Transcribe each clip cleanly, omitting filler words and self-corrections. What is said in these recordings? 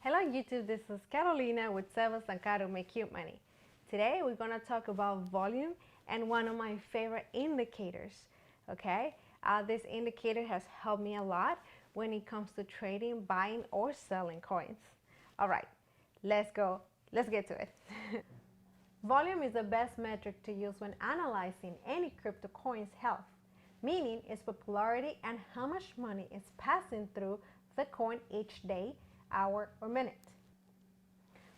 Hello YouTube, this is Carolina with Sebas and Caro Make You Money. Today we're going to talk about volume and one of my favorite indicators. Okay, this indicator has helped me a lot when it comes to trading, buying or selling coins. All right, let's get to it. Volume is the best metric to use when analyzing any crypto coin's health, meaning its popularity and how much money is passing through the coin each day, hour, or minute.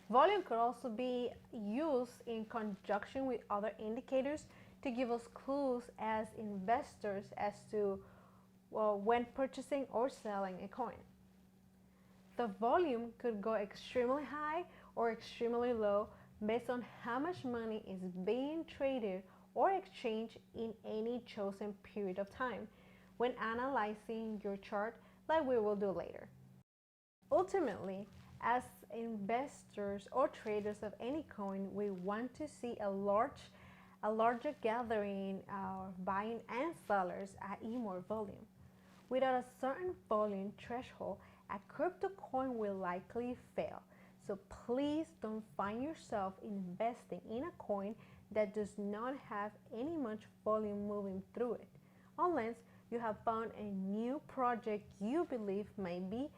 Volume could also be used in conjunction with other indicators to give us clues as investors as to when purchasing or selling a coin. The volume could go extremely high or extremely low based on how much money is being traded or exchanged in any chosen period of time when analyzing your chart like we will do later. Ultimately, as investors or traders of any coin, we want to see a larger gathering of buying and sellers at more volume. Without a certain volume threshold, a crypto coin will likely fail. So please don't find yourself investing in a coin that does not have any much volume moving through it, unless you have found a new project you believe may be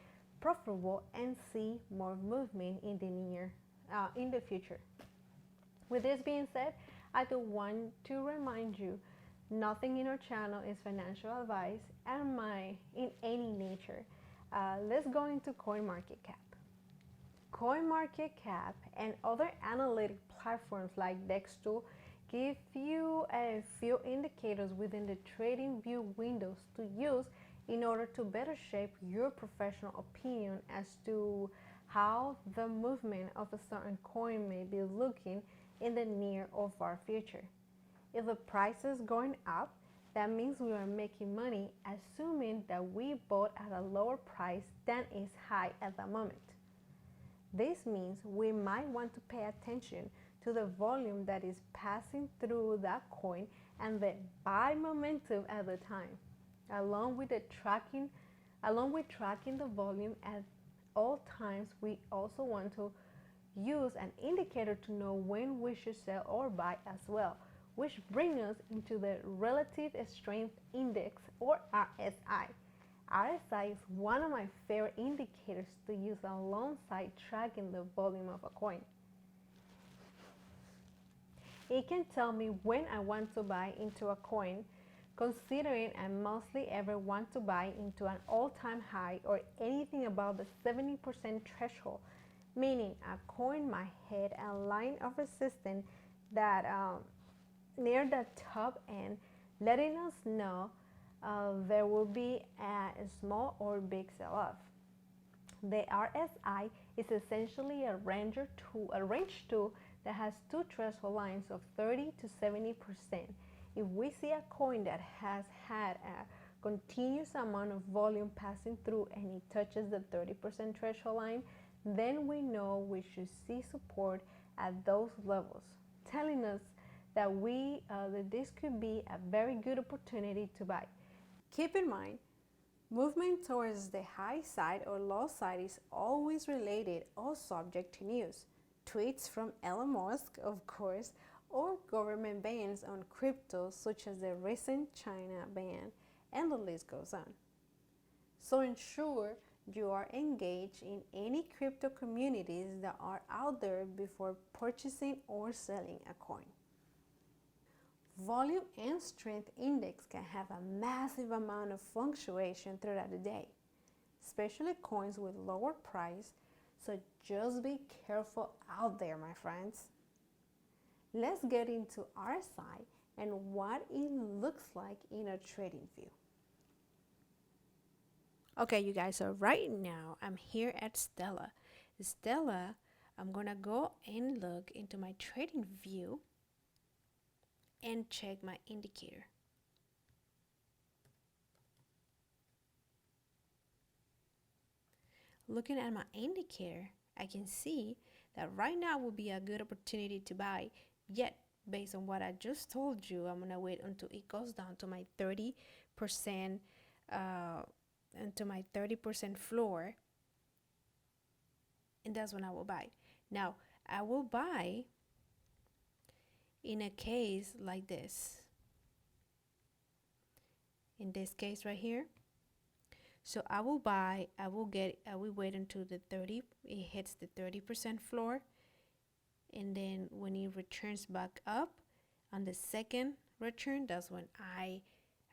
profitable and see more movement in the future. With this being said, I do want to remind you, nothing in our channel is financial advice and in any nature. Let's go into Coinmarketcap. Coinmarketcap and other analytic platforms like Dextool give you a few indicators within the trading view windows to use in order to better shape your professional opinion as to how the movement of a certain coin may be looking in the near or far future. If the price is going up, that means we are making money, assuming that we bought at a lower price than is high at the moment. This means we might want to pay attention to the volume that is passing through that coin and the buy momentum at the time. Along with tracking the volume at all times, we also want to use an indicator to know when we should sell or buy as well, which brings us into the Relative Strength Index, or RSI. RSI is one of my favorite indicators to use alongside tracking the volume of a coin. It can tell me when I want to buy into a coin, considering I mostly ever want to buy into an all-time high or anything above the 70% threshold, meaning a coin might hit a line of resistance that near the top end, letting us know there will be a small or big sell-off. The RSI is essentially a range tool that has two threshold lines of 30 to 70%. If we see a coin that has had a continuous amount of volume passing through and it touches the 30% threshold line, then we know we should see support at those levels, telling us that this could be a very good opportunity to buy. Keep in mind, movement towards the high side or low side is always related or subject to news, tweets from Elon Musk, of course, or government bans on crypto such as the recent China ban, and the list goes on. So ensure you are engaged in any crypto communities that are out there before purchasing or selling a coin. Volume and strength index can have a massive amount of fluctuation throughout the day, especially coins with lower price, so just be careful out there, my friends. Let's get into RSI and what it looks like in a trading view. Okay, you guys, so right now I'm here at Stella. I'm gonna go and look into my trading view and check my indicator. Looking at my indicator, I can see that right now would be a good opportunity to buy. Yet, based on what I just told you, I'm gonna wait until it goes down to my 30% floor, and that's when I will buy. Now, I will buy in a case like this. In this case right here. So I will buy, I will wait until the 30, it hits the 30% floor. And then when it returns back up on the second return, that's when I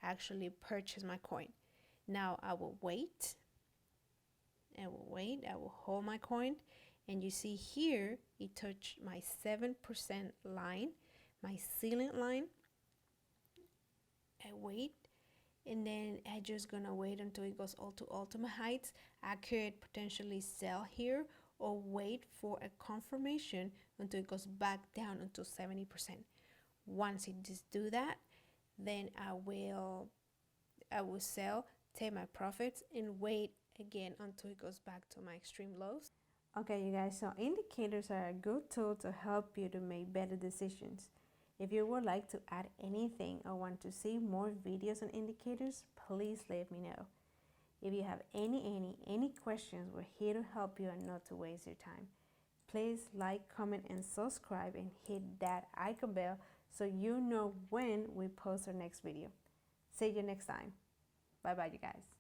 actually purchase my coin. Now I will wait. I will hold my coin. And you see here, it touched my 7% line, my ceiling line. I wait. And then I just gonna wait until it goes all to ultimate heights. I could potentially sell here or wait for a confirmation until it goes back down until 70%. Once it just do that, then I will sell, take my profits, and wait again until it goes back to my extreme lows. Okay, you guys, so indicators are a good tool to help you to make better decisions. If you would like to add anything or want to see more videos on indicators, please let me know. If you have any questions, we're here to help you and not to waste your time. Please like, comment, and subscribe, and hit that icon bell so you know when we post our next video. See you next time. Bye bye, you guys.